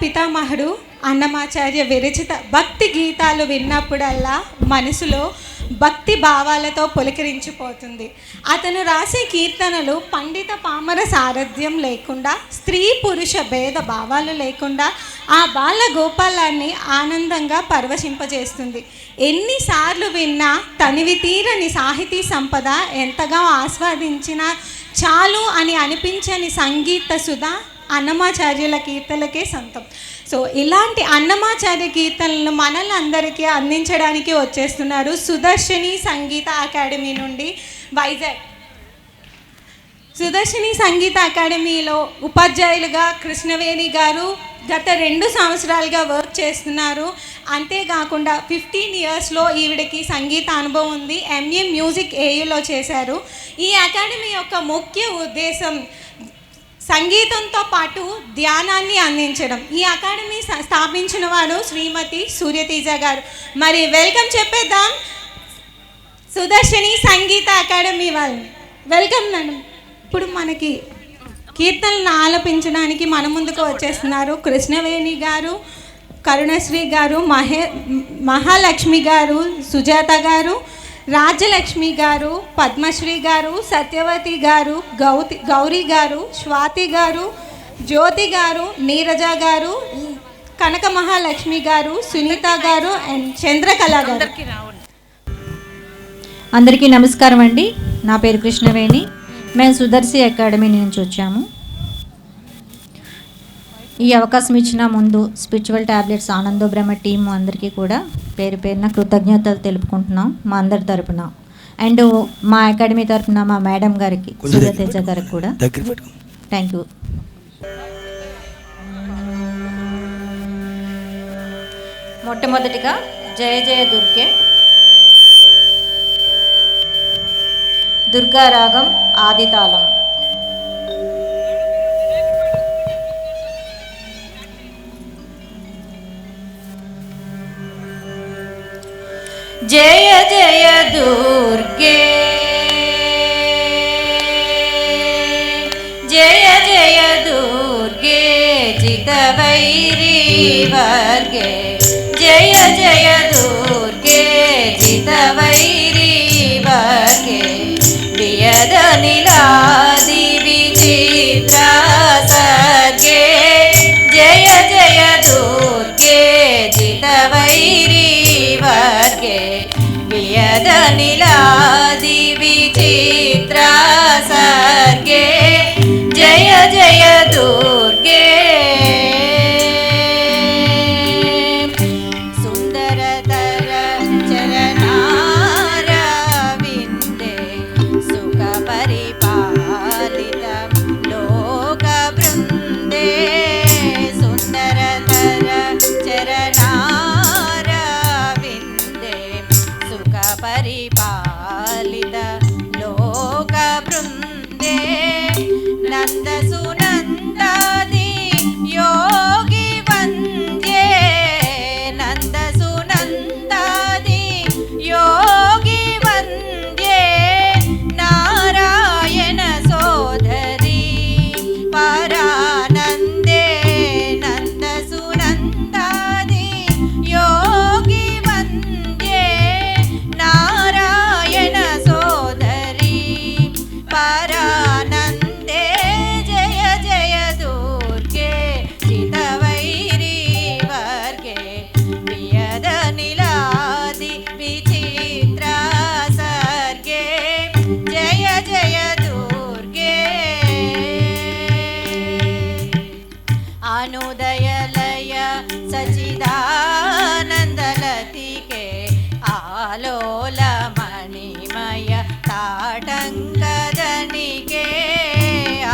పితామహుడు అన్నమాచార్య విరచిత భక్తి గీతాలు విన్నప్పుడల్లా మనసులో భక్తి భావాలతో పులకరించిపోతుంది. అతను రాసే కీర్తనలు పండిత పామర సారథ్యం లేకుండా, స్త్రీ పురుష భేద భావాలు లేకుండా ఆ బాల గోపాలాన్ని ఆనందంగా పరవశింపజేస్తుంది. ఎన్నిసార్లు విన్నా తనివి తీరని సాహితీ సంపద, ఎంతగా ఆస్వాదించినా చాలు అని అనిపించని సంగీత సుధా అన్నమాచార్యుల కీర్తనలకే సొంతం. సో ఇలాంటి అన్నమాచార్య కీర్తనలను మనలందరికీ అందించడానికి వచ్చేస్తున్నారు సుదర్శిని సంగీత అకాడమీ నుండి వైజాగ్. సుదర్శిని సంగీత అకాడమీలో ఉపాధ్యాయులుగా కృష్ణవేణి గారు గత 2 సంవత్సరాలుగా వర్క్ చేస్తున్నారు. అంతేకాకుండా 15 ఇయర్స్లో ఈవిడకి సంగీత అనుభవం ఉంది. ఎంఏ మ్యూజిక్ ఏయులో చేశారు. ఈ అకాడమీ యొక్క ముఖ్య ఉద్దేశం సంగీతంతో పాటు ధ్యానాన్ని అందించడం. ఈ అకాడమీ స్థాపించిన వారు శ్రీమతి సూర్యతేజ గారు. మరి వెల్కమ్ చెప్పేద్దాం సుదర్శిని సంగీత అకాడమీ వాళ్ళని. Welcome madam. ఇప్పుడు మనకి కీర్తనలను ఆలపించడానికి మన ముందుకు వచ్చేస్తున్నారు కృష్ణవేణి గారు, కరుణశ్రీ గారు, మహాలక్ష్మి గారు, సుజాత గారు, రాజ్యలక్ష్మి గారు, పద్మశ్రీ గారు, సత్యవతి గారు, గౌరీ గారు, స్వాతి గారు, జ్యోతి గారు, నీరజ గారు, కనక మహాలక్ష్మి గారు, సునీత గారు అండ్ చంద్రకళ గారు. అందరికీ నమస్కారం అండి. నా పేరు కృష్ణవేణి. మేము సుదర్శి అకాడమీ నుంచి వచ్చాము. ఈ అవకాశం ఇచ్చిన ముందు స్పిరిచువల్ టాబ్లెట్స్ ఆనందో బ్రహ్మ టీం అందరికీ కూడా పేరు పేరున కృతజ్ఞతలు తెలుపుకుంటున్నాం మా అందరి తరపున. అండ్ మా అకాడమీ తరపున మా మేడం గారికి, సూర్యతేజ గారికి కూడా థ్యాంక్ యూ. మొట్టమొదటిగా జయ జయ దుర్గే దుర్గారాగం ఆదితాళం. జయ జయ దుర్గే జయ జయ దుర్గే జితవైరీ వర్గే జయ జయ దుర్గే జితవైరీ వర్గే వియద నిలాది విచిత్ర సర్గే జయ జయ దుర్గే జితవైరీ వర్గే వియద నిలాది విచిత్ర సర్గే జయ జయ దుర్గే సుందరతర చరణారవిందే సుఖ పరిపాలిత లోక బృందే సుందరతర చరణారవిందే సుఖ పరిపాలిత లోక బృందే నంద సునందాది యోగి వందే నంద సునందాది యోగి వందే నారాయణ సోదరి పరానందే నంద సునందాది యోగి వందే నారాయణ సోదరి పరానందే జయ జయ దుర్గే జితవైరీ వర్గే వియద నిలాది విచిత్ర సర్గే జయ జయ దుర్గే అనుదయలయ సచిదానందలతికే ఆలోల మణిమయ తాటంకదనికే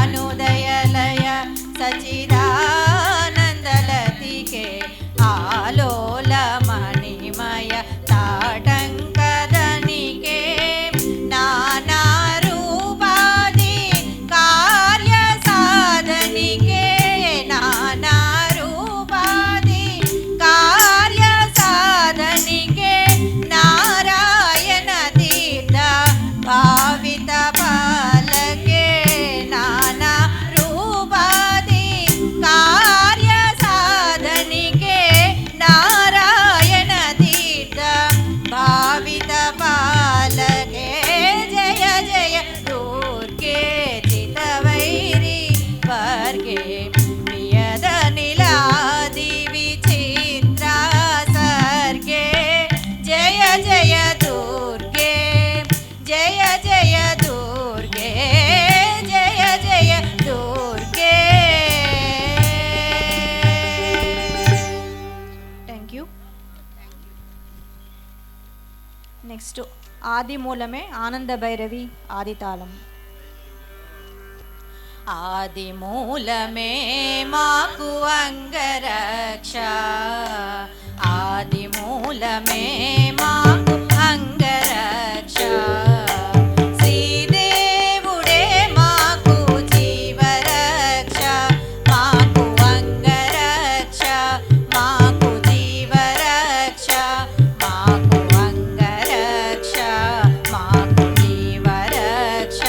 అనుదయలయ సచిదానందలతికే ఆలోల మణిమయ తాటంకదనికే నానా రూపాది కార్య సాధనికే నానా రూపాది కార్య నెక్స్ట్ ఆది మూలమే ఆనంద భైరవి ఆది తాళం. ఆది మూలమే మాకు అంగరక్ష, ఆది మూలమే మాకు అంగరక్ష, శ్రీదేవుడే మాకు జీవరక్ష, మాకు అంగరక్ష, మాకు జీవరక్ష, మాకు అంగరక్ష, మాకు జీవరక్ష.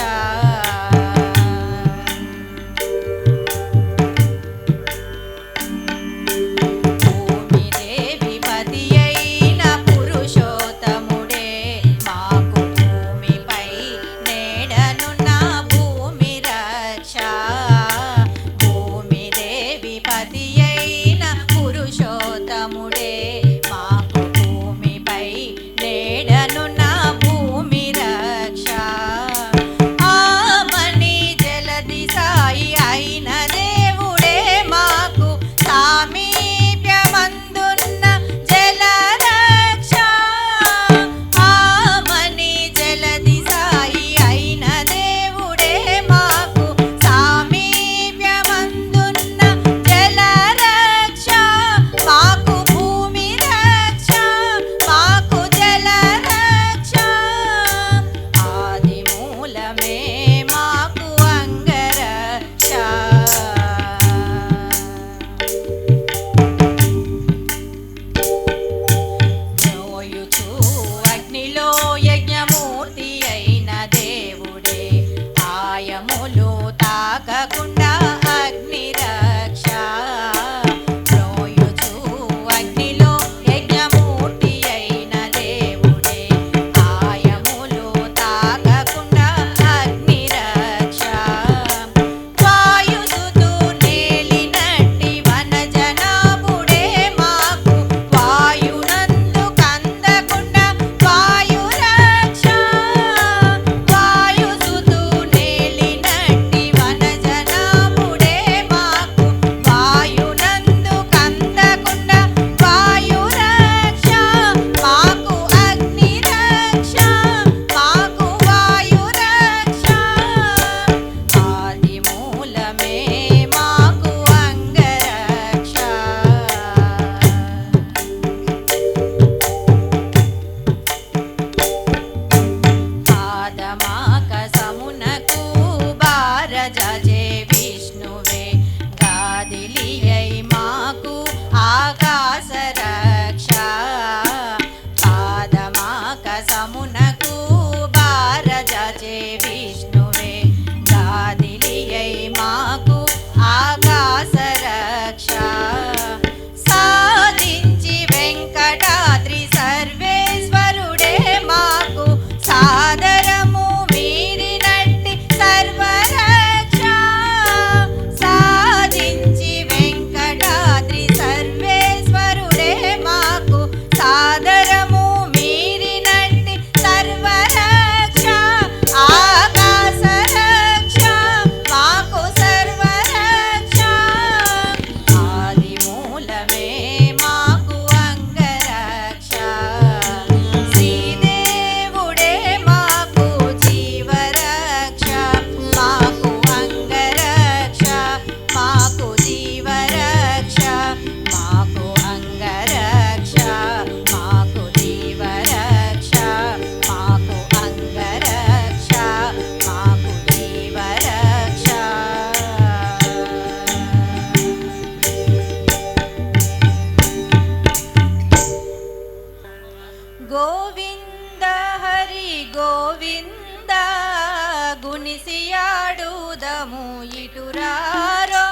గుణిసియాడుదము ఇటురారో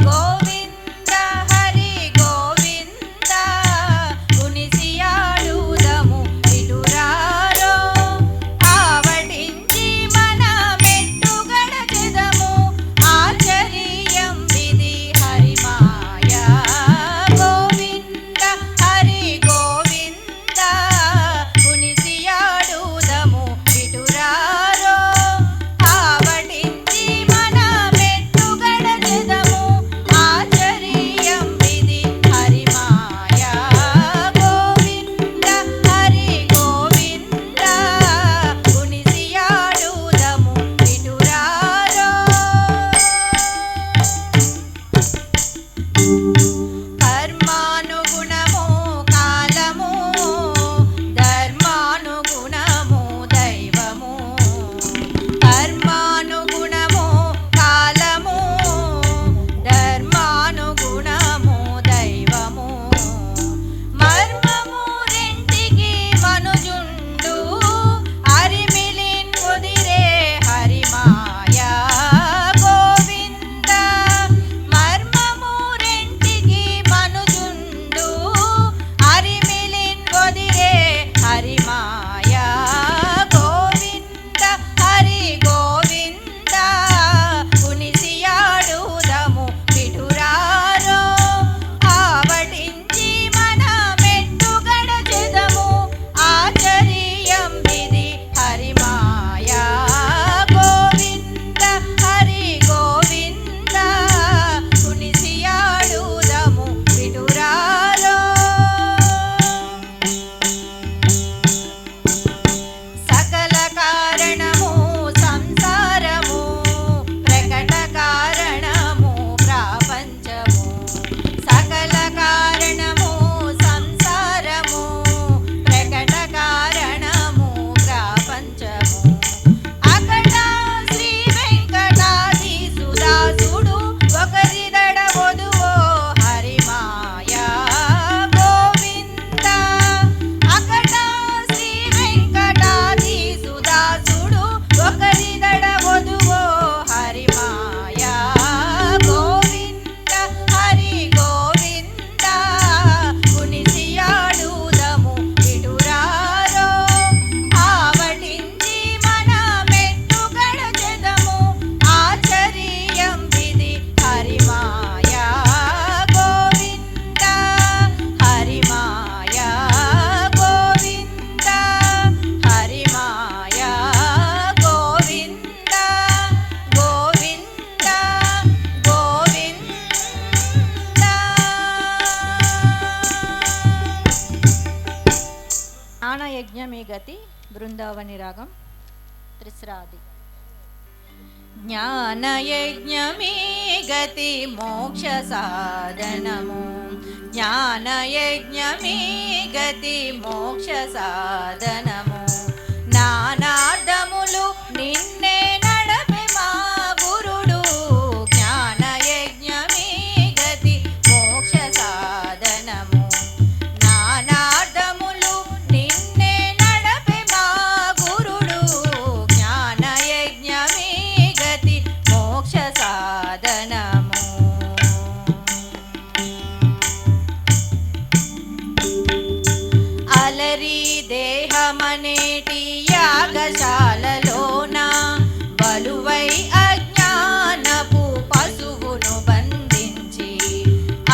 గోవింద హరి గోవింద గుణిసియాడుదము ఇటురారో ఆవడించి మన మెట్టుగడ చెదము ఆచర్యం విధి హరిమాయా గోవింద హరి గోవింద గుణిసియాడుదము ఇటురారో ఆవడించి మన జ్ఞానయజ్ఞమి గతి బృందావని రాగం త్రిస్రాది. జ్ఞానయజ్ఞమే గతి మోక్ష సాధనము, జ్ఞానయజ్ఞమే గతి మోక్ష సాధనము. నానార్థములు నిన్నే నడపే మా గురుడు, జ్ఞానయజ్ఞమే గతి మోక్ష సాధనము. నానార్థములు నిన్నే నడపే మా గురుడు, జ్ఞానయజ్ఞమే గతి మోక్ష సాధనము. అలరి దేహమనేటి యాగశాలలోన బలువై అజ్ఞానపు పశువును బంధించి,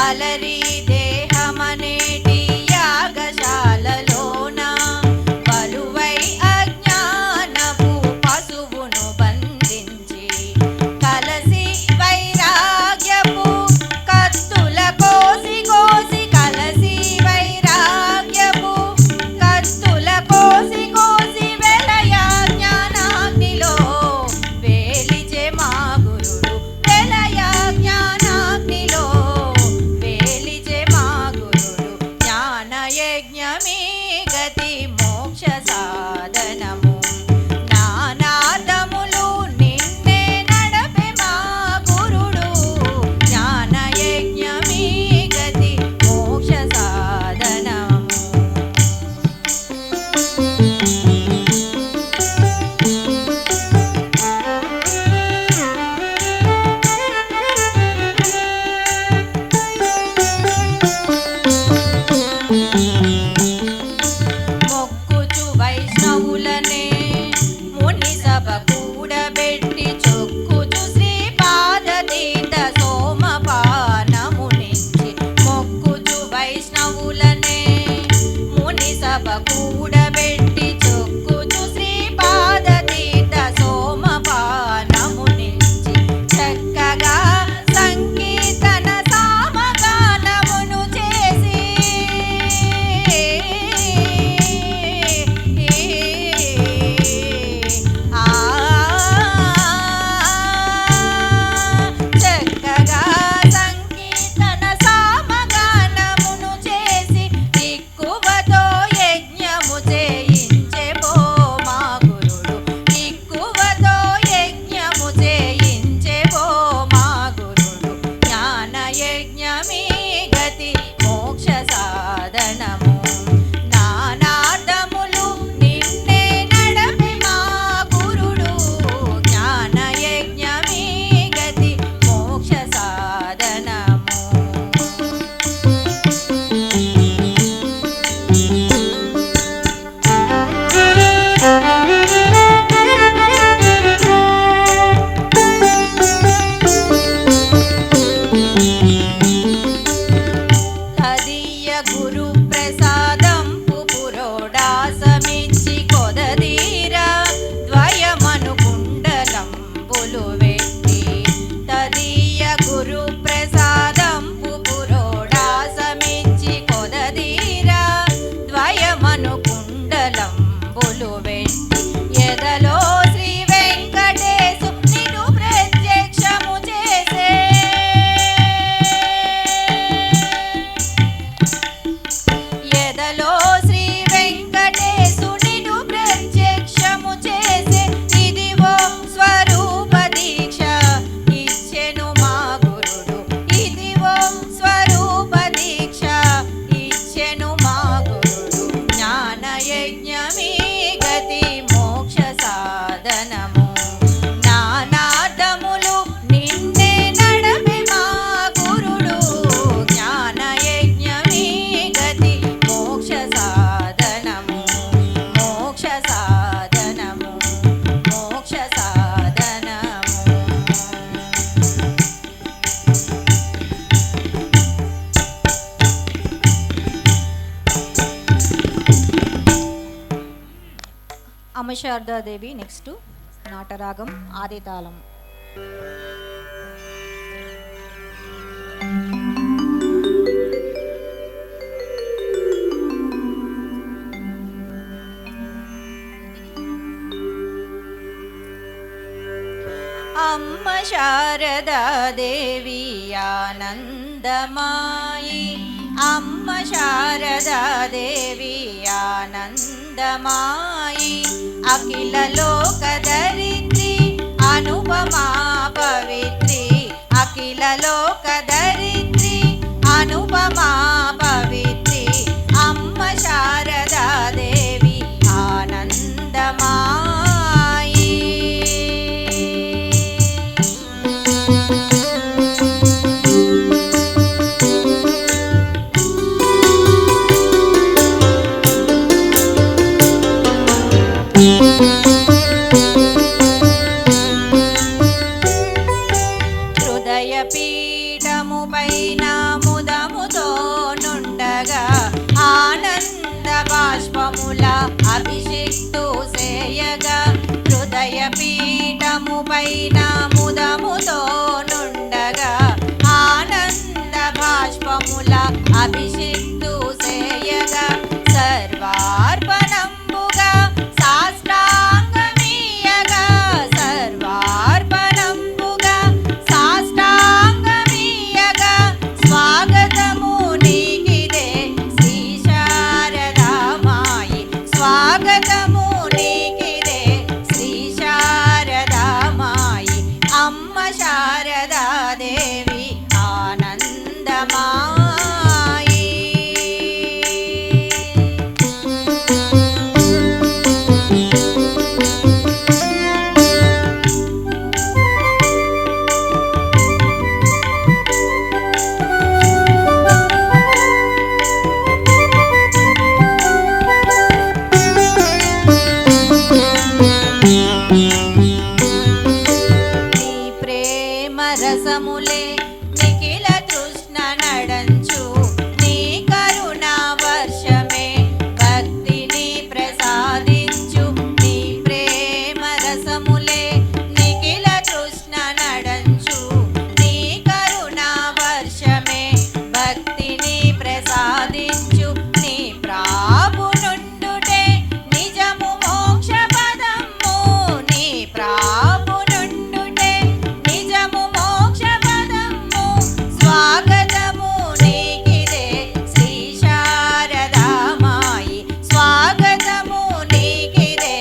అలరి దేహమనేటి యాగశాలలోన బలువై అజ్ఞానపు పశువును బంధించి, కలసి వైరాగ్యపు కత్తుల కోసి కోసి, కలసి వైరాగ్యపు కత్తుల కోసి కోసి వెలయ జ్ఞానాగ్నిలో వేలిచే మా గురుడు, వెలయ జ్ఞానాగ్నిలో వేలిచే మా గురుడు. జ్ఞానయజ్ఞమే గతి మోక్ష సాధనము. నానార్థములు నిన్నే నడపే మా గురుడు, జ్ఞానయజ్ఞమే గతి మోక్ష సాధనము. మొక్కుచు వైష్ణవులనే ముని సభ కూడబెట్టి, చొక్కుచు శ్రీపాదతీర్థ సోమపానమునిచ్చి, మొక్కుచు వైష్ణవులనే ముని సభ కూడబెట్టి, చొక్కుచు శ్రీపాదతీర్థ సోమపానమునిచ్చి, చక్కగా సంకీర్తన సామగానమును చేసి, చక్కగా సంకీర్తన సామగానమును చేసి, ఎక్కువతో యజ్ఞము చేయించే బో మా గురుడు, ఎక్కువతో యజ్ఞము చేయించే బో మా గురుడు. జ్ఞానయజ్ఞమే గతి మోక్ష సాధనము. నానార్థములు నిన్నే నడపే మా గురుడు, జ్ఞానయజ్ఞమే గతి మోక్ష సాధనము. తదీయ గురు ప్రసాదంపు పురోడాసమిచ్చి, కొదదీర ద్వయమను కుండలంబులు వెట్టి, తదీయ గురు ప్రసాదంపు పురోడాసమిచ్చి, కొదదీర ద్వయమను కుండలంబులు వెట్టి, ఎదలో శ్రీ వెంకటేశు నిన్ను ప్రత్యక్షము చేసే, ఎదలో శ్రీ వెంకటేశునిను ప్రత్యక్షము చేసే, ఇదివో స్వరూప దీక్ష ఇచ్చెను మా గురుడు, ఇదివో స్వరూప దీక్ష ఇచ్చెను మా గురుడు. జ్ఞానయజ్ఞమే గతి మోక్ష సాధనము. నానార్థములు నిన్నే నడపే మా గురుడు, జ్ఞానయజ్ఞమే గతి మోక్ష సాధనము. మోక్ష సాధనము, మోక్ష సాధనము. అమశారదాదేవి నెక్స్ట్ నాటరాగం ఆదితాళం. శారదా దేవి ఆనందమాయి అమ్మ శారదా దేవి ఆనందమాయి అఖిల లోక ధరిత్రి అనుపమా పవిత్రి అఖిల లోక ధరిత్రి అనుపమా పవిత్రి అమ్మ శారదా దేవి ఆనందమాయి హృదయ పీఠము పైన ముదముతో నుండగా ఆనంద బాష్పముల అభిషేక్తు సేయగా హృదయ పీఠము పైన ముదముతో నుండగా ఆనంద బాష్పముల అభిషేక్తు సేయగా సర్వార్పణంబుగా సాష్టాంగమీయగా సర్వార్పణంబుగా సాష్టాంగమీయగా స్వాగతము నీకిదే శ్రీ శారదామాయి స్వాగతము నీకిదే శ్రీ శారదామాయి అమ్మ శారదాదేవి ఆనందమాయి నీ ప్రేమ రసములే నిఖిల తృష్ణ నడంచు నీ కరుణా వర్షమే భక్తిని ప్రసాదించు నీ ప్రేమ రసములే నిఖిల తృష్ణ నడంచు నీ కరుణా వర్షమే భక్తిని ప్రసాదించు నీ ప్రాపు నుండుటే నిజము మోక్ష పదము నీ ప్రాపు నుండుటే నిజము మోక్ష పదము స్వాగతము నీకిదే శ్రీ శారదామాయి స్వాగతము నీకిదే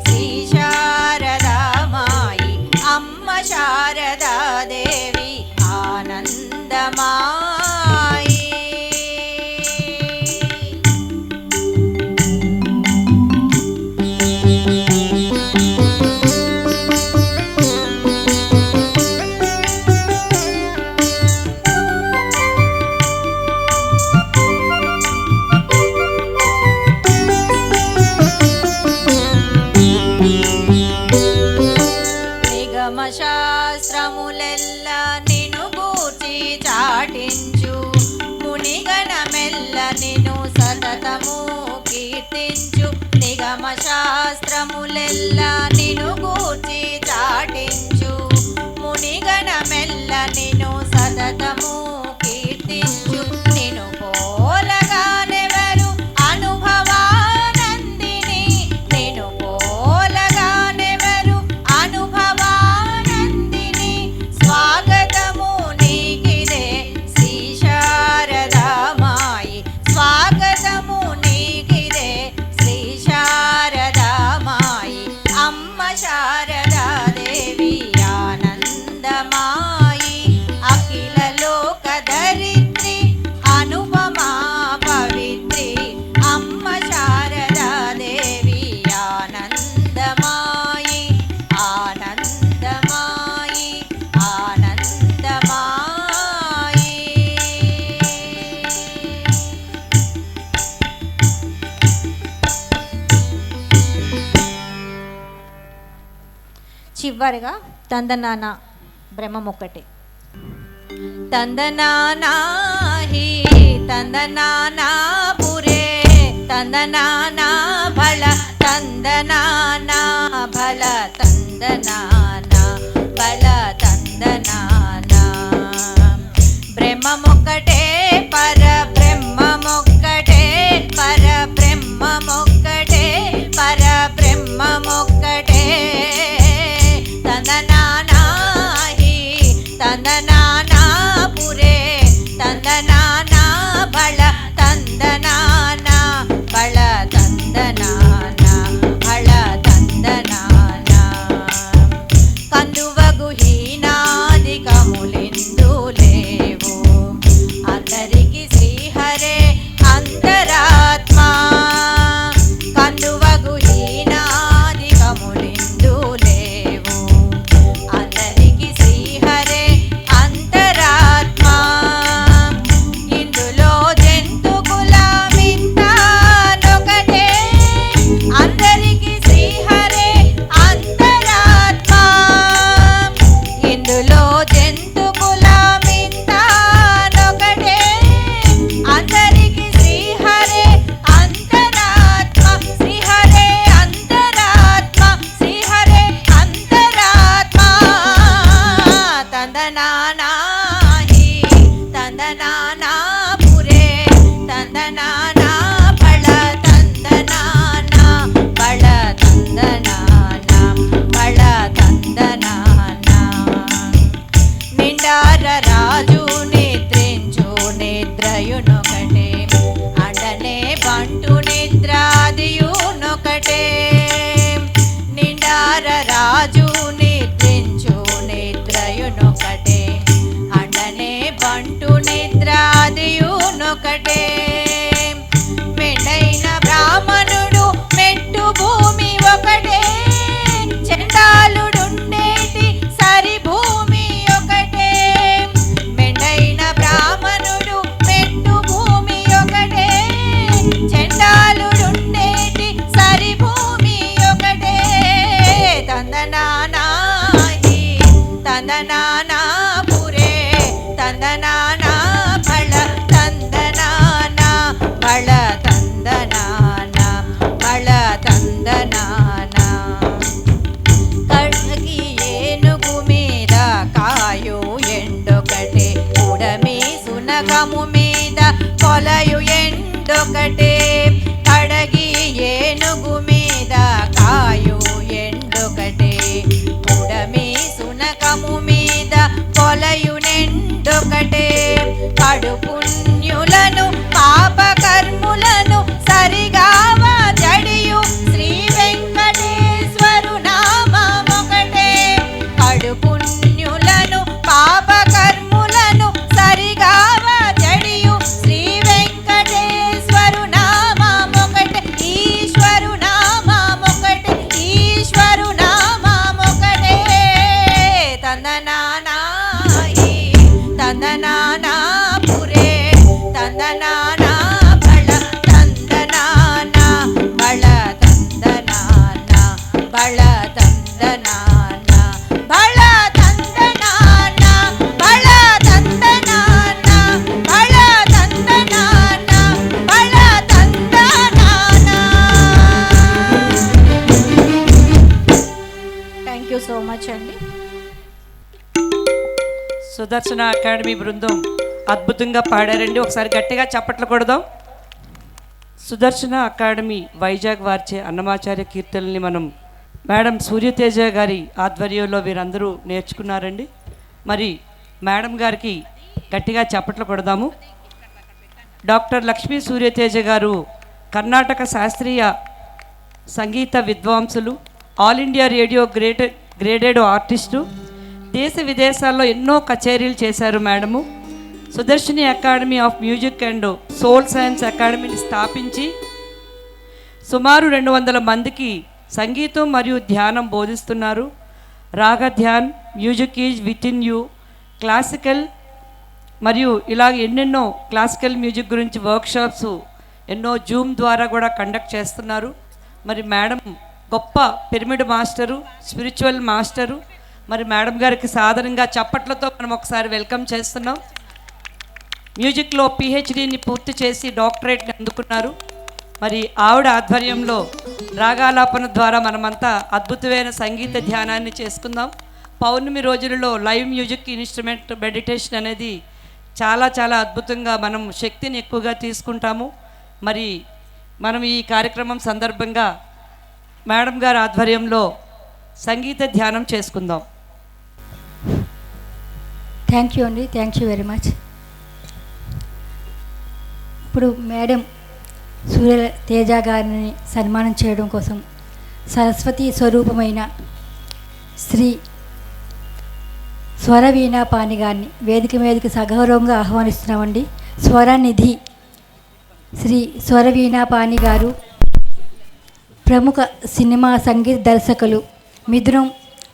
శ్రీ శారదామాయి అమ్మ శారదాదేవి ఆనందమాయి నిగమ శాస్త్రములెల్లా నిను గూర్చి చాటించు మునిగణమెల్ల నిను సతతము కీర్తించు నిగమ శాస్త్రములెల్లా నిను గూర్చి చాటించు మునిగణమెల్ల నిను సతతము కీర్తించు నిను పోలగానెవరు అనుభవానందిని నిను పోలగానెవరు అనుభవానందిని స్వాగతము నీకిదే శ్రీ శారదామాయి స్వాగతము నీకిదే శ్రీ శారదామాయి అమ్మ శారదాదేవి ఆనందమాయి అఖిల లోక ధరిత్రి అనుపమా పవిత్రి అమ్మ శారదాదేవి ఆనందమాయి ఆనందమాయి ఆనందమాయి చివరిగా తందనాన బ్రహ్మం ఒక్కటే. తందనానాహి తందనానా పురే తందనానా భళ తందనానా భళ తందనానా భళ తందనానా బ్రహ్మమొక్కటే పర బ్రహ్మమొక్కటే పర బ్రహ్మమొక్కటే పర బ్రహ్మమొక్కటే తందనానాహి అండనే బంటు నిద్రాదియునొకటే నిండార రాజు నిద్రించు నిద్రయునొకటే అండనే బంటు నిద్రాదియునొకటే మెండైన బ్రాహ్మణుడు మెట్టు భూమి ఒకటే చండాలుడుండేటి సరి భూమి ఒకటే మెండైన బ్రాహ్మణుడు మెట్టు భూమి ఒకటే చండాలుడుండేటి సరి భూమి ఒకటే తందనానాయి తందనానా పురే తందనానా ఫళ తందనానా ఫళ తందనానా ఫళ తందనానా కడగి ఏనుగు మీద కాయు ఎండొకటే ఉడమి సునగము మీద కొలయు ఎండొకటే కడగి ఏనుగు మీద కాయు ఎండొకటే ఉడమి సునగము మీద కొలయు నెండొకటే కడు పుణ్యులను పాపకర్ములను సరిగావా జడియు శ్రీ వెంకటేశ్వరు నామమొకటే కడు పుణ్యులను పాపకర్ములను సరిగావా జడియు శ్రీ వెంకటేశ్వరు నామమొకటే ఈశ్వరు నామమొకటే ఈశ్వరు నామమొకటే తందనానాయి తందనానా పురే తందనానా బళ తందనానా బళ తందనానా బళ తందనానా బళ తందనానా బళ తందనానా బళ తందనానా బళ తందనానా. థ్యాంక్ యూ సో మచ్ అండి. సుదర్శన అకాడమీ బృందం అద్భుతంగా పాడారండి. ఒకసారి గట్టిగా చప్పట్లు కొడదాం. సుదర్శన అకాడమీ వైజాగ్ వారిచే అన్నమాచార్య కీర్తనల్ని మనం మేడం సూర్యతేజ గారి ఆధ్వర్యంలో వీరందరూ నేర్చుకున్నారండి. మరి మేడం గారికి గట్టిగా చప్పట్లు కొడదాము. డాక్టర్ లక్ష్మీ సూర్యతేజ గారు కర్ణాటక శాస్త్రీయ సంగీత విద్వాంసులు, all India radio graded artist, దేశ విదేశాల్లో ఎన్నో కచేరీలు చేశారు madam. Sudarshini academy of music and soul science అకాడమీని స్థాపించి సుమారు 200 మందికి సంగీతం మరియు ధ్యానం బోధిస్తున్నారు. Raga Dhyan, music is within you, classical మరియు ఇలాగ ఎన్నెన్నో క్లాసికల్ మ్యూజిక్ గురించి వర్క్షాప్స్ ఎన్నో జూమ్ ద్వారా కూడా కండక్ట్ చేస్తున్నారు. మరి మేడం గొప్ప పిరమిడ్ మాస్టరు, స్పిరిచువల్ మాస్టరు. మరి మేడం గారికి సాధారణంగా చప్పట్లతో మనం ఒకసారి వెల్కమ్ చేస్తున్నాం. మ్యూజిక్లో పిహెచ్డిని పూర్తి చేసి డాక్టరేట్ని అందుకున్నారు. మరి ఆవిడ ఆధ్వర్యంలో రాగాలాపన ద్వారా మనమంతా అద్భుతమైన సంగీత ధ్యానాన్ని చేసుకుందాం. పౌర్ణమి రోజులలో లైవ్ మ్యూజిక్ ఇన్స్ట్రుమెంట్ మెడిటేషన్ అనేది చాలా చాలా అద్భుతంగా మనం శక్తిని ఎక్కువగా తీసుకుంటాము. మరి మనం ఈ కార్యక్రమం సందర్భంగా మేడం గారి ఆధ్వర్యంలో సంగీత ధ్యానం చేసుకుందాం. థ్యాంక్ యూ అండి, థ్యాంక్ యూ వెరీ మచ్. ఇప్పుడు మేడం సూర్య తేజ గారిని సన్మానం చేయడం కోసం సరస్వతి స్వరూపమైన శ్రీ స్వరవీణాపాణి గారిని వేదిక మీదకి సగౌరవంగా ఆహ్వానిస్తున్నామండి. స్వరనిధి శ్రీ స్వరవీణాపాణి గారు ప్రముఖ సినిమా సంగీత దర్శకులు. మిథునం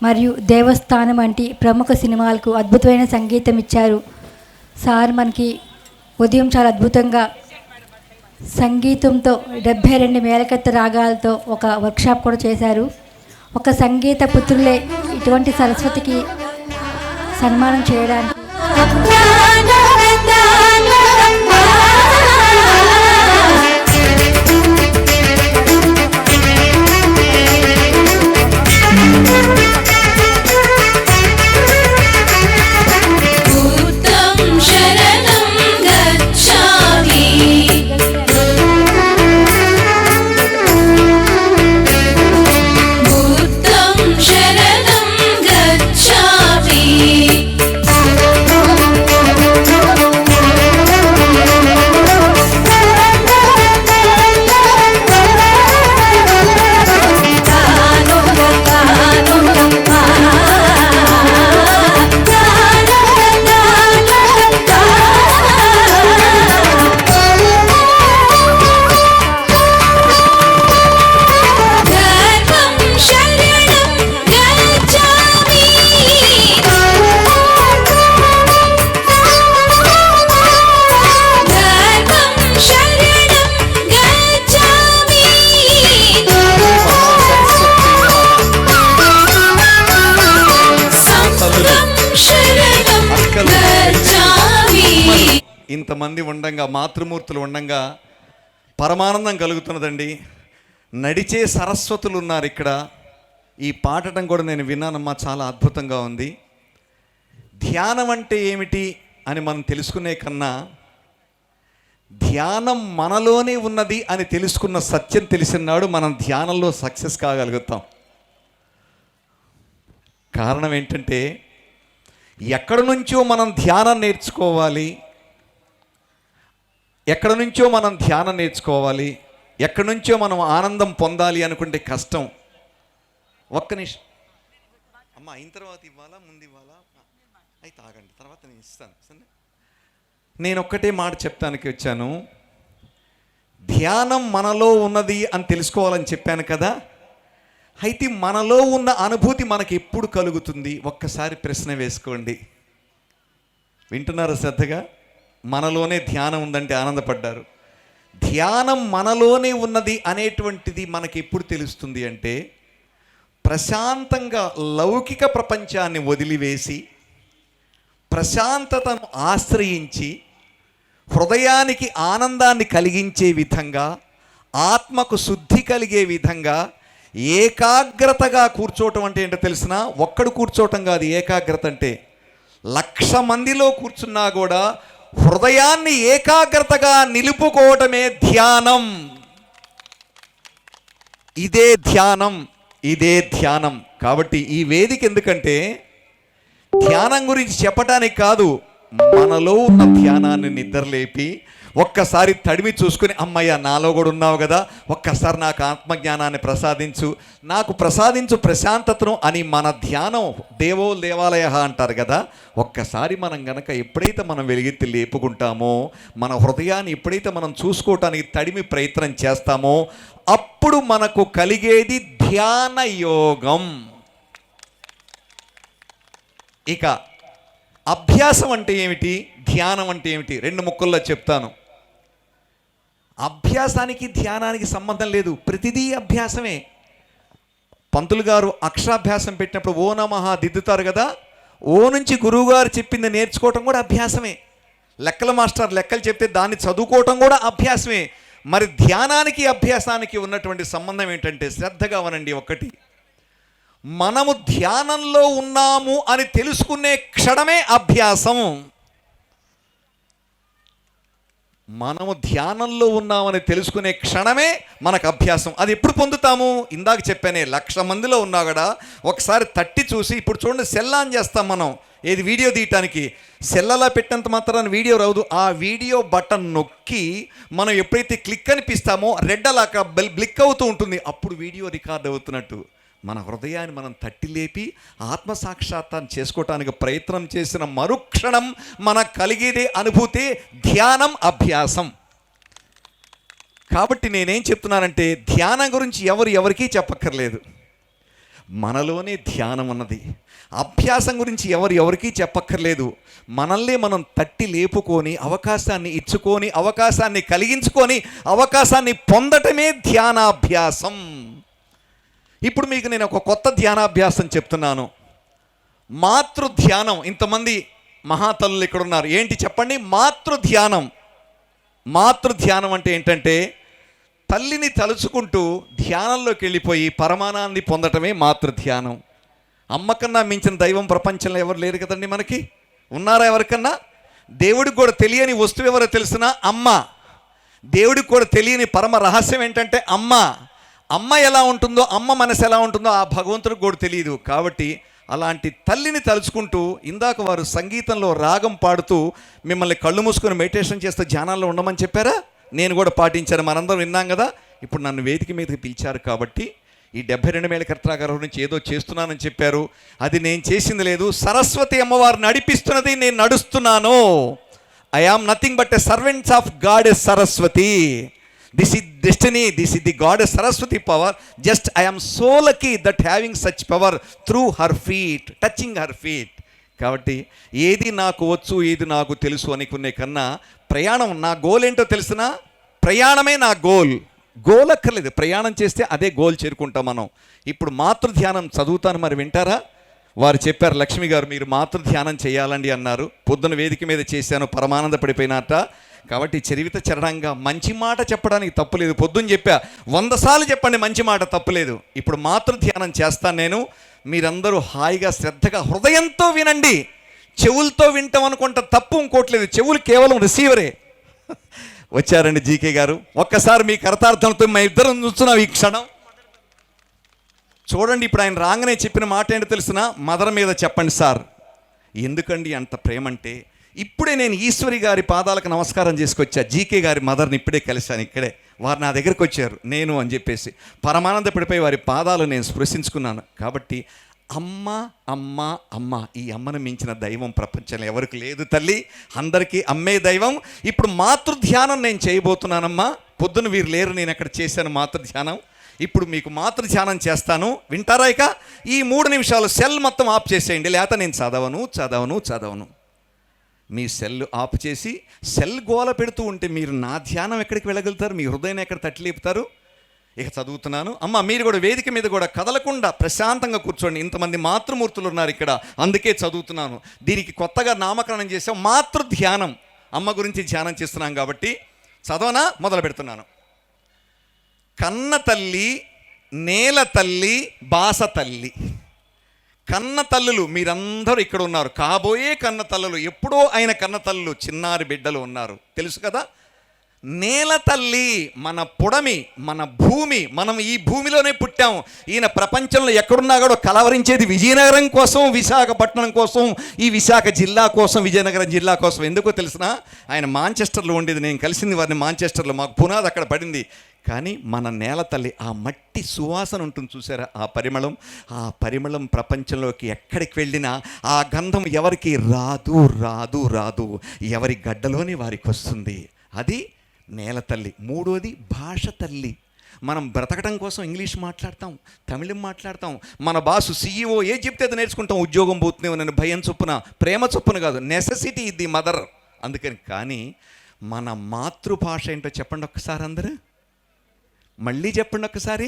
మరియు దేవస్థానం వంటి ప్రముఖ సినిమాలకు అద్భుతమైన సంగీతం ఇచ్చారు. సార్ మనకి ఉదయం చాలా అద్భుతంగా సంగీతంతో 72 మేళకత్త రాగాలతో ఒక వర్క్షాప్ కూడా చేశారు. ఒక సంగీత పుత్రులే ఇటువంటి సరస్వతికి సన్మానం చేయడానికి ఇంతమంది ఉండంగా, మాతృమూర్తులు ఉండంగా పరమానందం కలుగుతున్నదండి. నడిచే సరస్వతులు ఉన్నారు ఇక్కడ. ఈ పాడటం కూడా నేను విన్నానమ్మా, చాలా అద్భుతంగా ఉంది. ధ్యానం అంటే ఏమిటి అని మనం తెలుసుకునే కన్నా ధ్యానం మనలోనే ఉన్నది అని తెలుసుకున్న సత్యం తెలిసినాడు మనం ధ్యానంలో సక్సెస్ కాగలుగుతాం. కారణం ఏంటంటే ఎక్కడి నుంచో మనం ధ్యానం నేర్చుకోవాలి, ఎక్కడి నుంచో మనం ధ్యానం నేర్చుకోవాలి, ఎక్కడి నుంచో మనం ఆనందం పొందాలి అనుకుంటే కష్టం. ఒక్క నిమిషం అమ్మ, అయిన తర్వాత ఇవ్వాలా ముందు ఇవ్వాలా? అయితే ఆగండి, తర్వాత నేను ఇస్తాను. సరే, నేను ఒక్కటే మాట చెప్తానికి వచ్చాను. ధ్యానం మనలో ఉన్నది అని తెలుసుకోవాలని చెప్పాను కదా. అయితే మనలో ఉన్న అనుభూతి మనకి ఎప్పుడు కలుగుతుంది? ఒక్కసారి ప్రశ్న వేసుకోండి. వింటున్నారా శ్రద్ధగా? మనలోనే ధ్యానం ఉందంటే ఆనందపడ్డారు. ధ్యానం మనలోనే ఉన్నది అనేటువంటిది మనకి ఎప్పుడు తెలుస్తుంది అంటే ప్రశాంతంగా లౌకిక ప్రపంచాన్ని వదిలివేసి ప్రశాంతతను ఆశ్రయించి హృదయానికి ఆనందాన్ని కలిగించే విధంగా, ఆత్మకు శుద్ధి కలిగే విధంగా ఏకాగ్రతగా కూర్చోవటం అంటే ఏంటో తెలిసిన? ఒక్కడు కూర్చోవటం కాదు ఏకాగ్రత అంటే. 1,00,000 మందిలో కూర్చున్నా కూడా హృదయాన్ని ఏకాగ్రతగా నిలుపుకోవటమే ధ్యానం. ఇదే ధ్యానం, ఇదే ధ్యానం. కాబట్టి ఈ వేదిక ఎందుకంటే ధ్యానం గురించి చెప్పటానికి కాదు, మనలో ఉన్న ధ్యానాన్ని నిద్రలేపి ఒక్కసారి తడిమి చూసుకుని, అమ్మయ్య నాలో కూడా ఉన్నావు కదా, ఒక్కసారి నాకు ఆత్మజ్ఞానాన్ని ప్రసాదించు, నాకు ప్రసాదించు ప్రశాంతతను అని మన ధ్యానం దేవో దేవాలయ అంటారు కదా. ఒక్కసారి మనం గనక ఎప్పుడైతే మనం వెలిగెత్తి లేపుకుంటామో, మన హృదయాన్ని ఎప్పుడైతే మనం చూసుకోవటానికి తడిమి ప్రయత్నం చేస్తామో, అప్పుడు మనకు కలిగేది ధ్యాన యోగం. ఇక అభ్యాసం అంటే ఏమిటి, ధ్యానం అంటే ఏమిటి, 2 ముక్కల్లో చెప్తాను. అభ్యాసానికి ధ్యానానికి సంబంధం లేదు, ప్రతిదీ అభ్యాసమే. పంతులు గారు అక్షరాభ్యాసం పెట్టినప్పుడు ఓ నమః దిద్దుతారు కదా, ఓ నుంచి గురువుగారు చెప్పింది నేర్చుకోవటం కూడా అభ్యాసమే. లెక్కల మాస్టర్ లెక్కలు చెప్తే దాన్ని చదువుకోవటం కూడా అభ్యాసమే. మరి ధ్యానానికి అభ్యాసానికి ఉన్నటువంటి సంబంధం ఏంటంటే, శ్రద్ధగా వినండి. ఒకటి, మనము ధ్యానంలో ఉన్నాము అని తెలుసుకునే క్షణమే అభ్యాసం. మనము ధ్యానంలో ఉన్నామని తెలుసుకునే క్షణమే మనకు అభ్యాసం. అది ఎప్పుడు పొందుతాము? ఇందాక చెప్పానే, 1,00,000 మందిలో ఉన్నా కూడా ఒకసారి తట్టి చూసి, ఇప్పుడు చూడండి సెల్ ఆన్ చేస్తాం మనం, ఏది వీడియో తీయటానికి. సెల్లలా పెట్టినంత మాత్రాన్ని వీడియో రాదు. ఆ వీడియో బటన్ నొక్కి మనం ఎప్పుడైతే క్లిక్ అనిపిస్తామో రెడ్ అలాగా బ్లిక్ అవుతూ ఉంటుంది, అప్పుడు వీడియో రికార్డ్ అవుతున్నట్టు. మన హృదయాన్ని మనం తట్టి లేపి ఆత్మసాక్షాత్కారం చేసుకోవటానికి ప్రయత్నం చేసిన మరుక్షణం మనకు కలిగేదే అనుభూతి ధ్యానం, అభ్యాసం. కాబట్టి నేనేం చెప్తున్నానంటే ధ్యానం గురించి ఎవరికీ చెప్పక్కర్లేదు, మనలోనే ధ్యానం ఉన్నది. అభ్యాసం గురించి ఎవరికీ చెప్పక్కర్లేదు, మనల్ని మనం తట్టి లేపుకొని అవకాశాన్ని ఇచ్చుకొని అవకాశాన్ని కలిగించుకొని అవకాశాన్ని పొందటమే ధ్యానాభ్యాసం. ఇప్పుడు మీకు నేను ఒక కొత్త ధ్యానాభ్యాసం చెప్తున్నాను, మాతృధ్యానం. ఇంతమంది మహాతల్లులు ఇక్కడ ఉన్నారు, ఏంటి చెప్పండి? మాతృధ్యానం. మాతృధ్యానం అంటే ఏంటంటే తల్లిని తలుచుకుంటూ ధ్యానంలోకి వెళ్ళిపోయి పరమానందాన్ని పొందటమే మాతృధ్యానం. అమ్మ కన్నా మించిన దైవం ప్రపంచంలో ఎవరు లేరు కదండి మనకి. ఉన్నారా ఎవరికన్నా? దేవుడికి కూడా తెలియని వస్తువు ఎవరో తెలిసిన అమ్మ. దేవుడికి కూడా తెలియని పరమ రహస్యం ఏంటంటే అమ్మ. అమ్మ ఎలా ఉంటుందో, అమ్మ మనసు ఎలా ఉంటుందో ఆ భగవంతుడికి కూడా తెలియదు. కాబట్టి అలాంటి తల్లిని తలుచుకుంటూ, ఇందాక వారు సంగీతంలో రాగం పాడుతూ మిమ్మల్ని కళ్ళు మూసుకొని మెడిటేషన్ చేస్తే ధ్యానాల్లో ఉండమని చెప్పారా? నేను కూడా పాటించాను, మనందరం విన్నాం కదా. ఇప్పుడు నన్ను వేదిక మీదకి పిలిచారు కాబట్టి ఈ 72 మేళకర్త గారి నుంచి ఏదో చేస్తున్నానని చెప్పారు, అది నేను చేసింది లేదు. సరస్వతి అమ్మవారు నడిపిస్తున్నది, నేను నడుస్తున్నాను. I am nothing but a servants of goddess Saraswati. This is destiny, this is the goddess Saraswati power. Just I am so lucky that having such power through her feet, touching her feet. కాబట్టి ఏది నాకు వచ్చు, ఏది నాకు తెలుసు అనుకునే కన్నా ప్రయాణం, నా గోల్ ఏంటో తెలిసిన? ప్రయాణమే నా గోల్. గోల్ అక్కర్లేదు, ప్రయాణం చేస్తే అదే గోల్ చేరుకుంటాం మనం. ఇప్పుడు మాతృధ్యానం చదువుతాను, మరి వింటారా? వారు చెప్పారు, లక్ష్మి గారు మీరు మాతృధ్యానం చేయాలండి అన్నారు. పొద్దున వేదిక మీద చేశాను, పరమానంద పడిపోయినట్ట. కాబట్టి చరివిత చరణంగా మంచి మాట చెప్పడానికి తప్పులేదు. పొద్దున్న చెప్పా 100 సార్లు చెప్పండి మంచి మాట, తప్పులేదు. ఇప్పుడు మాతృధ్యానం చేస్తాను నేను. మీరందరూ హాయిగా శ్రద్ధగా హృదయంతో వినండి. చెవులతో వింటాం అనుకుంటా తప్పు, ఇంకోట్లేదు. చెవులు కేవలం రిసీవరే. వచ్చారండి జీకే గారు. ఒక్కసారి మీ కరతార్థంతో మా ఇద్దరం చూస్తున్నాం ఈ క్షణం. చూడండి, ఇప్పుడు ఆయన రాగానే చెప్పిన మాట ఏంటో తెలిసిన, మదర్ మీద చెప్పండి సార్. ఎందుకండి అంత ప్రేమ అంటే, ఇప్పుడే నేను ఈశ్వరి గారి పాదాలకు నమస్కారం చేసుకొచ్చా. జీకే గారి మదర్ని ఇప్పుడే కలిశాను. ఇక్కడే వారు నా దగ్గరికి వచ్చారు, నేను అని చెప్పేసి పరమానందపడిపోయి వారి పాదాలు నేను స్పృశించుకున్నాను. కాబట్టి అమ్మ అమ్మ అమ్మ, ఈ అమ్మను మించిన దైవం ప్రపంచంలో ఎవరికి లేదు తల్లి. అందరికీ అమ్మే దైవం. ఇప్పుడు మాతృధ్యానం నేను చేయబోతున్నానమ్మా. పొద్దున వీరు లేరు, నేను అక్కడ చేశాను మాతృధ్యానం. ఇప్పుడు మీకు మాతృధ్యానం చేస్తాను, వింటారా? ఇక ఈ 3 నిమిషాలు సెల్ మొత్తం ఆఫ్ చేసేయండి, లేకపోతే నేను చదవను. మీ సెల్ ఆఫ్ చేసి సెల్ గోల పెడుతూ ఉంటే మీరు నా ధ్యానం ఎక్కడికి వెళ్ళగలుగుతారు? మీ హృదయాన్ని ఎక్కడ తట్టిలేపుతారు? ఇక చదువుతున్నాను. అమ్మ, మీరు కూడా వేదిక మీద కూడా కదలకుండా ప్రశాంతంగా కూర్చోండి. ఇంతమంది మాతృమూర్తులు ఉన్నారు ఇక్కడ, అందుకే చదువుతున్నాను. దీనికి కొత్తగా నామకరణం చేసాం, మాతృధ్యానం. అమ్మ గురించి ధ్యానం చేస్తున్నాం కాబట్టి చదవనా? మొదలు పెడుతున్నాను. కన్న తల్లి, నేల తల్లి, బాస తల్లి. కన్న తల్లులు మీరందరూ ఇక్కడ ఉన్నారు. కాబోయే కన్న తల్లులు, ఎప్పుడో అయిన కన్న తల్లులు, చిన్నారి బిడ్డలు ఉన్నారు, తెలుసు కదా. నేల తల్లి మన పుడమి, మన భూమి. మనం ఈ భూమిలోనే పుట్టాం. ఈయన ప్రపంచంలో ఎక్కడున్నా కూడా కలవరించేది విజయనగరం కోసం, విశాఖపట్నం కోసం, ఈ విశాఖ జిల్లా కోసం, విజయనగరం జిల్లా కోసం. ఎందుకో తెలిసిన, ఆయన మాంచెస్టర్లో ఉండేది. నేను కలిసింది వారిని మాంచెస్టర్లో. మాకు పునాది అక్కడ పడింది. కానీ మన నేల తల్లి, ఆ మట్టి సువాసన ఉంటుంది చూసారా, ఆ పరిమళం ప్రపంచంలోకి ఎక్కడికి వెళ్ళినా ఆ గంధం ఎవరికి రాదు. ఎవరి గడ్డలోనే వారికి వస్తుంది. అది నేల తల్లి. 3వది భాష తల్లి. మనం బ్రతకడం కోసం ఇంగ్లీష్ మాట్లాడతాం, తమిళం మాట్లాడతాం. మన బాసు CEO ఏ చెప్తే అది నేర్చుకుంటాం. ఉద్యోగం పోతున్నావు నేను భయం చొప్పున, ప్రేమ చొప్పున కాదు, నెసెసిటీ ఇది మదర్. అందుకని. కానీ మన మాతృభాష ఏంటో చెప్పండి ఒక్కసారి అందరూ. మళ్ళీ చెప్పండి ఒక్కసారి,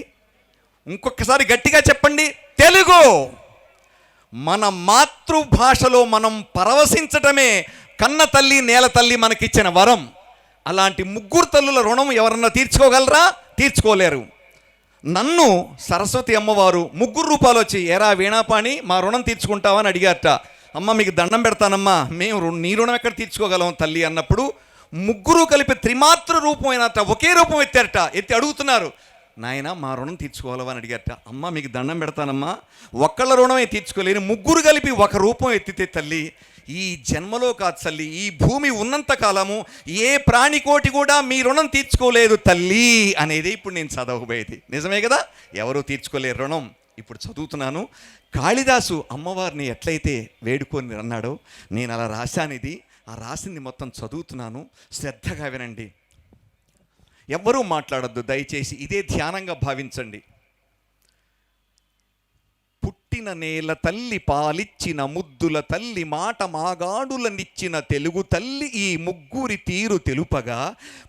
ఇంకొకసారి గట్టిగా చెప్పండి, తెలుగు. మన మాతృభాషలో మనం పరవశించటమే కన్న తల్లి, నేల తల్లి మనకిచ్చిన వరం. అలాంటి 3 తల్లుల రుణం ఎవరన్నా తీర్చుకోగలరా? తీర్చుకోలేరు. నన్ను సరస్వతి అమ్మవారు 3 రూపాయలు వచ్చి, ఎరా వీణాపాణి మా రుణం తీర్చుకుంటావని అడిగారట. అమ్మ మీకు దండం పెడతానమ్మా, మేము నీ రుణం ఎక్కడ తీర్చుకోగలం తల్లి అన్నప్పుడు 3 కలిపి త్రిమాత్ర రూపమైన ఒకే రూపం ఎత్తారట. ఎత్తి అడుగుతున్నారు, నాయన మా రుణం తీర్చుకోవాలని అడిగారట. అమ్మ మీకు దండం పెడతానమ్మా, ఒక్కళ్ళ రుణమే తీర్చుకోలేని 3 కలిపి ఒక రూపం ఎత్తితే తల్లి, ఈ జన్మలో కాదు తల్లి, ఈ భూమి ఉన్నంత కాలము ఏ ప్రాణికోటి కూడా మీ రుణం తీర్చుకోలేదు తల్లి అనేది ఇప్పుడు నేను చదవబోయేది. నిజమే కదా, ఎవరూ తీర్చుకోలేరు రుణం. ఇప్పుడు చదువుతున్నాను. కాళిదాసు అమ్మవారిని ఎట్లయితే వేడుకొని అన్నాడో నేను అలా రాశాను. ఇది ఆ రాసింది మొత్తం చదువుతున్నాను, శ్రద్ధగా వినండి. ఎవ్వరూ మాట్లాడొద్దు దయచేసి, ఇదే ధ్యానంగా భావించండి. పుట్టిన నేల తల్లి, పాలిచ్చిన ముద్దుల తల్లి, మాట మాగాడులనిచ్చిన తెలుగు తల్లి, ఈ 3 తీరు తెలుపగా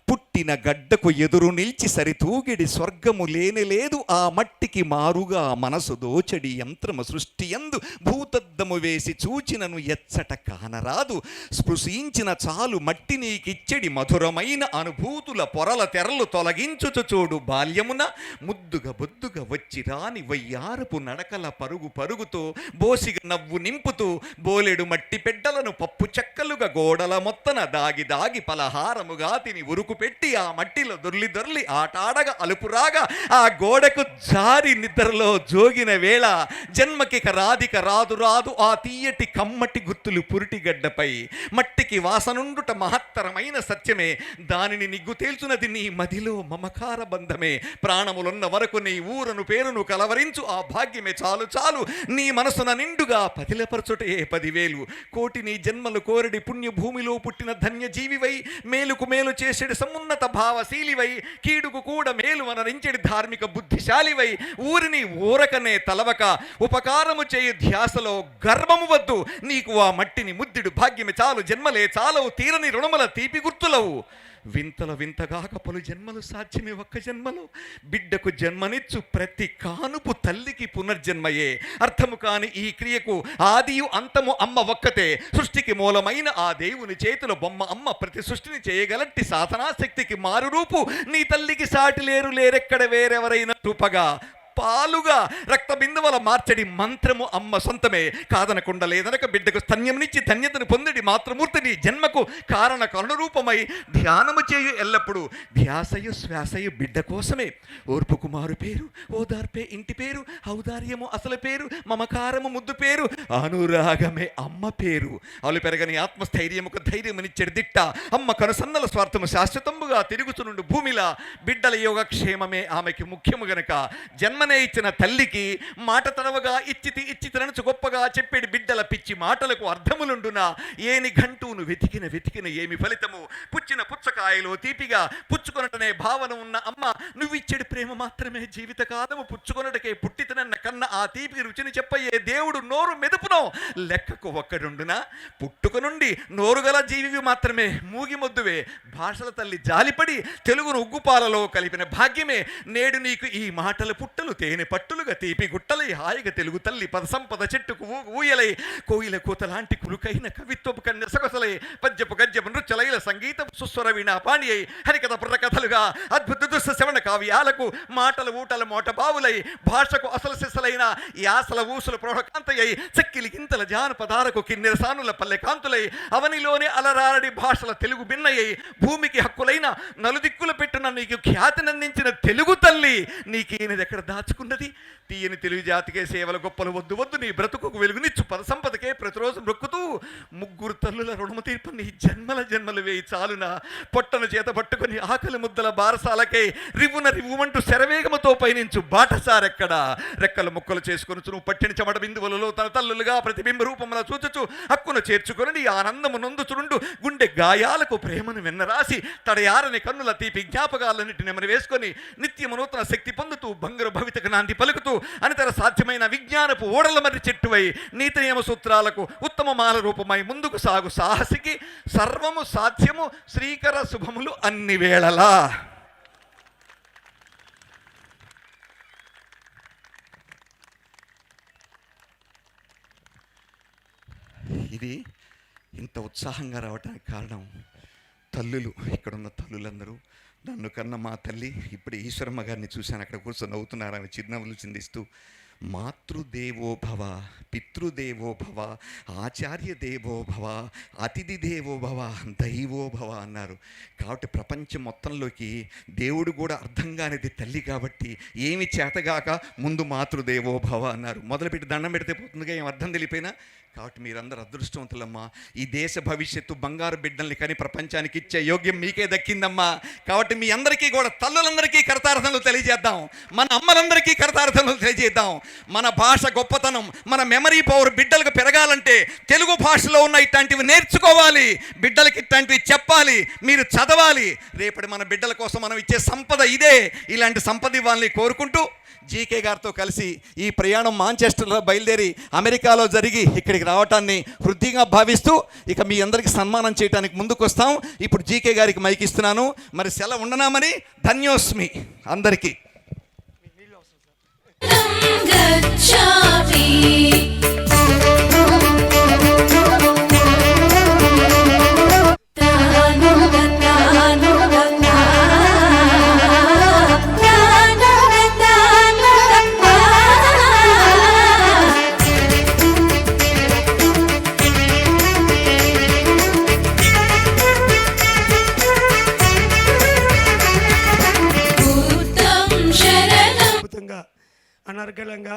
పుట్టిన గడ్డకు ఎదురు నిలిచి సరితూగిడి స్వర్గము లేనేలేదు, ఆ మట్టికి మారుగా మనసు దోచడి యంత్రము సృష్టి యందు భూతద్దము వేసి చూచినను ఎచ్చట కానరాదు, స్పృశించిన చాలు మట్టి నీకిచ్చడి మధురమైన అనుభూతుల పొరల తెరలు తొలగించుచు చూడు బాల్యమున ముద్దుగా బొద్దుగా వచ్చి రాని వయ్యారపు నడకల పరుగుతో బోసిగ నవ్వు నింపుతూ బోలెడు మట్టి పెడ్డలను పప్పు చెక్కలుగా గోడల మొత్తన దాగి పలహారముగా తిని ఉరుకు పెట్టి ఆ మట్టిలో దొర్లి ఆటాడగా అలుపురాగా ఆ గోడకు జారి నిద్రలో జోగిన వేళ జన్మకిక రాదు ఆ తీయటి కమ్మటి గుర్తులు పురిటిగడ్డపై మట్టికి వాసనుండుట మహత్తరమైన సత్యమే, దానిని నిగ్గు తేల్చునది నీ మదిలో మమకార బంధమే, ప్రాణములున్న వరకు నీ ఊరను పేరును కలవరించు ఆ భాగ్యమే చాలు నీ మనసున నిండుగా పతిలపరచుటే 10,000 కోటి నీ జన్మలు కోరడి పుణ్యభూమిలో పుట్టిన ధన్య జీవివై మేలుకు మేలు చేసేడు సమున్నత భావశీలివై కీడుకు కూడా మేలు అనరించెడి ధార్మిక బుద్ధిశాలివై ఊరిని ఊరకనే తలవక ఉపకారము చేయు ధ్యాసలో గర్వము వద్దు, నీకు ఆ మట్టిని ముద్దుడు భాగ్యమే చాలు, జన్మలే చాలవు తీరని రుణముల తీపి గుర్తులవు, వింతల వింతగాక పలు జన్మలు సాధ్యమే ఒక్క జన్మలో. బిడ్డకు జన్మనిచ్చు ప్రతి కానుపు తల్లికి పునర్జన్మయే. అర్థము కాని ఈ క్రియకు ఆదియు అంతము అమ్మ ఒక్కతే. సృష్టికి మూలమైన ఆ దేవుని చేతిలో బొమ్మ అమ్మ ప్రతి సృష్టిని చేయగలట్టి సాధనాశక్తికి మారు రూపు. నీ తల్లికి సాటి లేరెక్కడ వేరెవరైనా రూపగా. పాలుగా రక్త బిందువుల మార్చడి మంత్రము అమ్మ సొంతమే. కాదనకుండా లేదనక బిడ్డకు స్తన్యమునిచ్చి ధన్యతను పొందిడి మాతృమూర్తిని జన్మకు కారణ కరుణరూపమై ధ్యానము చేయు ఎల్లప్పుడూ. ధ్యాసయు శ్వాసయు బిడ్డ కోసమే. ఓర్పుకు మారు పేరు, ఓదార్పే ఇంటి పేరు, ఔదార్యము అసలు పేరు, మమకారము ముద్దు పేరు, అనురాగమే అమ్మ పేరు. అలు పెరగని ఆత్మస్థైర్యముకు ధైర్యమునిచ్చడి దిట్ట అమ్మ. కనుసన్నల స్వార్థము శాశ్వతముగా తిరుగుతునుండు భూమిలా. బిడ్డల యోగక్షేమమే ఆమెకి ముఖ్యము గనక జన్మనే ఇచ్చిన తల్లికి మాట తడవగా ఇచ్చితినచ్చు గొప్పగా చెప్పేది బిడ్డల పిచ్చి మాటలకు అర్థములుండునా. ఏని ఘంటూను వెతికిన ఏమి ఫలితము. పుచ్చిన పుచ్చకాయలో తీపిగా పుచ్చుకొనటనే భావన ఉన్న అమ్మ నువ్విచ్చేడు ప్రేమ మాత్రమే జీవిత కాదము. పుచ్చుకొనటకే పుట్టితనన్న కన్న ఆ తీపికి రుచిని చెప్పయ్యే దేవుడు నోరు మెదుపునో లెక్కకు ఒక్కడుండునా. పుట్టుక నుండి నోరుగల జీవివి మాత్రమే మూగి మొద్దువే. భాషల తల్లి జాలిపడి తెలుగును ఉగ్గుపాలలో కలిపిన భాగ్యమే. నేడు నీకు ఈ మాటలు పుట్టలు తేనె పట్టులుగా తీపి గుట్టలై హాయిగా తెలుగు తల్లి పద సంపద చెట్టుకు ఊయలై కోయిల కూతలాంటి కులుకైన కవిత్వపు కన్యసగసలై పద్యపు గద్యపు నృత్యలైల సంగీతం సుస్వర వీణా పాణి అయి హరికథ బుర్రకథలుగా అద్భుత దుస్స శ్రవణ కావ్యాలకు మాటలు ఊటల మోటబావులై భాషకు అసలు సిసలైన యాసల ఊసుల ప్రౌఢకాంతయ్యై చెక్కిలి గింతల జానపదాలకు కిన్నెర సానుల పల్లె కాంతులై అవనిలోని అలరారడి భాషల తెలుగు భిన్నయ్యై భూమికి హక్కులైన నలుదిక్కులు పెట్టున నీకు ఖ్యాతినందించిన తెలుగు తల్లి నీకేనిది ఎక్కడ దాచుకున్నది. తీయని తెలుగు జాతికే సేవల గొప్పలు వద్దు నీ బ్రతుకు వెలుగునిచ్చు పద సంపదకే ప్రతిరోజు మొక్కుతూ ముగ్గురు తల్లుల రుణము తీర్పు నీ జన్మలు వేయి చాలునా. పొట్టను చేత పట్టుకుని ఆకలి ముద్దల బారసాలకై రివ్వుమంటూ శరవేగముతో పయనించు బాటసారెక్కడ. రెక్కలు ముక్కలు చేసుకుని నువ్వు పట్టిన చెమట బిందువులలో తన తల్లులుగా ప్రతిబింబ రూపమున చూచుచు హక్కును చేర్చుకుని నీ ఆనందము నొందుచుండు. గుండె గాయాలకు ప్రేమను వెన్నరాసి తడయారని కన్నుల తీపి జ్ఞాపకాలన్నింటిని నెమరు వేసుకొని నిత్యము నూతన శక్తి పొందుతూ బంగారు భవితకు నాంది పలుకుతూ అనితర సాధ్యమైన విజ్ఞానపు ఓడల మరి చెట్టువై నీతి నియమ సూత్రాలకు ఉత్తమ మాల రూపమై ముందుకు సాగు సాహసికి. సర్వము సాధ్యము శ్రీకర శుభములు అన్ని వేళలా. ఇది ఇంత ఉత్సాహంగా రావడానికి కారణం తల్లులు. ఇక్కడున్న తల్లులందరూ నన్ను కన్న మా తల్లి ఇప్పుడు ఈశ్వరమ్మ గారిని చూశాను, అక్కడ కూర్చొని నవ్వుతున్నారు ఆమె చిరునవ్వులు చిందిస్తూ. మాతృదేవో భవ, పితృదేవో భవ, ఆచార్య దేవో భవ, అతిథి దేవో భవ, దైవో భవ అన్నారు. కాబట్టి ప్రపంచం మొత్తంలోకి దేవుడు కూడా అర్థం కానిది తల్లి కాబట్టి ఏమి చేతగాక ముందు మాతృదేవో భవ అన్నారు. మొదలుపెట్టి దండం పెడితే పోతుందిగా, ఏం అర్థం తెలిపోయినా. కాబట్టి మీరందరూ అదృష్టవంతులమ్మా. ఈ దేశ భవిష్యత్తు బంగారు బిడ్డల్ని కానీ ప్రపంచానికి ఇచ్చే యోగ్యం మీకే దక్కిందమ్మా. కాబట్టి మీ అందరికీ కూడా తల్లులందరికీ కరతార్థనలు తెలియజేద్దాం, మన అమ్మలందరికీ కరతార్థనలు తెలియజేద్దాం. మన భాష గొప్పతనం, మన మెమరీ పవర్ బిడ్డలకు పెరగాలంటే తెలుగు భాషలో ఉన్న ఇట్లాంటివి నేర్చుకోవాలి, బిడ్డలకి ఇట్లాంటివి చెప్పాలి, మీరు చదవాలి. రేపటి మన బిడ్డల కోసం మనం ఇచ్చే సంపద ఇదే. ఇలాంటి సంపద ఇవ్వాలని కోరుకుంటూ జీకే గారితో కలిసి ఈ ప్రయాణం మాంచెస్టర్లో బయలుదేరి అమెరికాలో జరిగి ఇక్కడికి రావటాన్ని హృదయంగా భావిస్తూ ఇక మీ అందరికీ సన్మానం చేయడానికి ముందుకు వస్తాం. ఇప్పుడు జీకే గారికి మైక్ ఇస్తున్నాను. మరి సెలవు ఉండనామని ధన్యోస్మి అందరికీ. అనర్గళంగా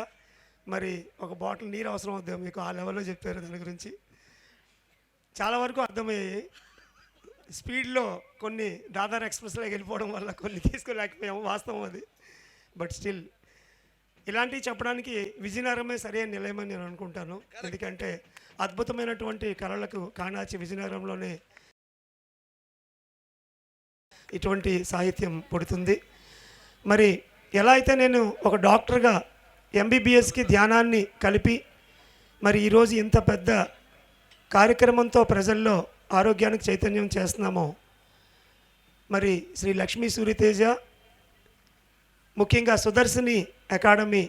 మరి ఒక బాటిల్ నీరు అవసరం అవుతుంది మీకు, ఆ లెవెల్లో చెప్పారు. దాని గురించి చాలా వరకు అర్థమయ్యాయి. స్పీడ్లో కొన్ని దాదార్ ఎక్స్ప్రెస్లోకి వెళ్ళిపోవడం వల్ల కొన్ని తీసుకోలేకపోయాము, వాస్తవం అది. బట్ స్టిల్ ఇలాంటివి చెప్పడానికి విజయనగరమే సరైన నిలయమని నేను అనుకుంటాను. ఎందుకంటే అద్భుతమైనటువంటి కళలకు కాణాచి విజయనగరంలోనే ఇటువంటి సాహిత్యం పుడుతుంది. మరి ఎలా అయితే నేను ఒక డాక్టర్గా ఎంబీబీఎస్కి ధ్యానాన్ని కలిపి మరి ఈరోజు ఇంత పెద్ద కార్యక్రమంతో ప్రజల్లో ఆరోగ్యానికి చైతన్యం చేస్తున్నామో, మరి శ్రీ లక్ష్మీ సూర్యతేజ ముఖ్యంగా సుదర్శిని అకాడమీ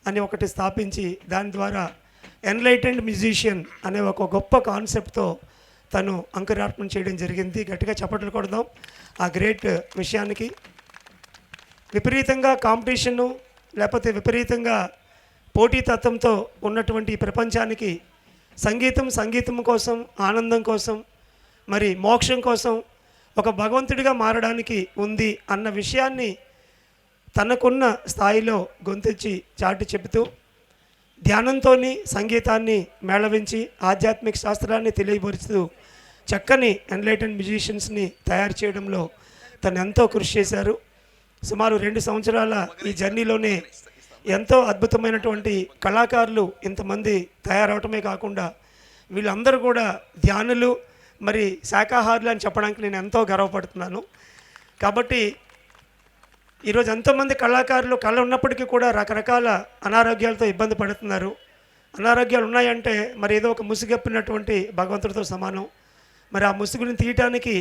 అని ఒకటి స్థాపించి దాని ద్వారా ఎన్లైటెండ్ మ్యూజిషియన్ అనే ఒక గొప్ప కాన్సెప్ట్తో తను అంకురార్పణ చేయడం జరిగింది. గట్టిగా చప్పట్లు కొడదాం ఆ గ్రేట్ విషయానికి. విపరీతంగా కాంపిటీషను లేకపోతే విపరీతంగా పోటీతత్వంతో ఉన్నటువంటి ఈ ప్రపంచానికి సంగీతం కోసం, ఆనందం కోసం, మరి మోక్షం కోసం ఒక భగవంతుడిగా మారడానికి ఉంది అన్న విషయాన్ని తనకున్న స్థాయిలో గొంతెచ్చి చాటి చెబుతూ ధ్యానంతో సంగీతాన్ని మేళవించి ఆధ్యాత్మిక శాస్త్రాన్ని తెలియపరుస్తూ చక్కని ఎన్లైటెండ్ మ్యూజిషియన్స్ని తయారు చేయడంలో తను ఎంతో కృషి చేశారు. సుమారు 2 సంవత్సరాల ఈ జర్నీలోనే ఎంతో అద్భుతమైనటువంటి కళాకారులు ఇంతమంది తయారవటమే కాకుండా వీళ్ళందరూ కూడా ధ్యానులు, మరి శాకాహారులు అని చెప్పడానికి నేను ఎంతో గర్వపడుతున్నాను. కాబట్టి ఈరోజు ఎంతోమంది కళాకారులు కళ ఉన్నప్పటికీ కూడా రకరకాల అనారోగ్యాలతో ఇబ్బంది పడుతున్నారు. అనారోగ్యాలు ఉన్నాయంటే మరి ఏదో ఒక ముసుగెప్పినటువంటి భగవంతుడితో సమానం. మరి ఆ ముసుగుని తీయటానికి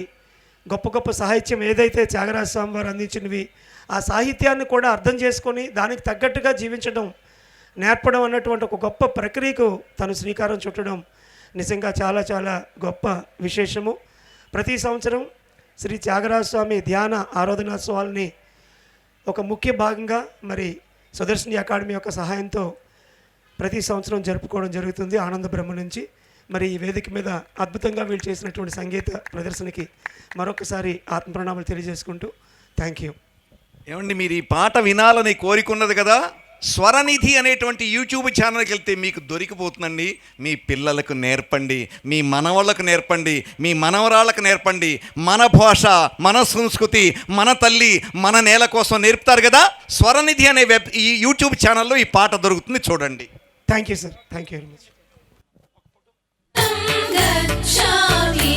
గొప్ప గొప్ప సాహిత్యం ఏదైతే త్యాగరాజ స్వామి వారు అందించినవి ఆ సాహిత్యాన్ని కూడా అర్థం చేసుకొని దానికి తగ్గట్టుగా జీవించడం, నేర్పడం అన్నటువంటి ఒక గొప్ప ప్రక్రియకు తను శ్రీకారం చుట్టడం నిజంగా చాలా చాలా గొప్ప విశేషము. ప్రతి సంవత్సరం శ్రీ త్యాగరాజ స్వామి ధ్యాన ఆరాధనోత్సవాలని ఒక ముఖ్య భాగంగా మరి సుదర్శిని అకాడమీ యొక్క సహాయంతో ప్రతి సంవత్సరం జరుపుకోవడం జరుగుతుంది ఆనంద బ్రహ్మ నుంచి. మరి ఈ వేదిక మీద అద్భుతంగా వీళ్ళు చేసినటువంటి సంగీత ప్రదర్శనకి మరొకసారి ఆత్మప్రణామాలు తెలియజేసుకుంటూ థ్యాంక్ యూ. ఏమండి, మీరు ఈ పాట వినాలని కోరికున్నది కదా, స్వరనిధి అనేటువంటి యూట్యూబ్ ఛానల్కి వెళ్తే మీకు దొరికిపోతుందండి. మీ పిల్లలకు నేర్పండి, మీ మనవాళ్ళకు నేర్పండి, మీ మనవరాళ్ళకు నేర్పండి. మన భాష, మన సంస్కృతి, మన తల్లి, మన నేల కోసం నేర్పుతారు కదా. స్వరనిధి అనే ఈ యూట్యూబ్ ఛానల్లో ఈ పాట దొరుకుతుంది, చూడండి. Thank you sir, thank you very much. Gacchami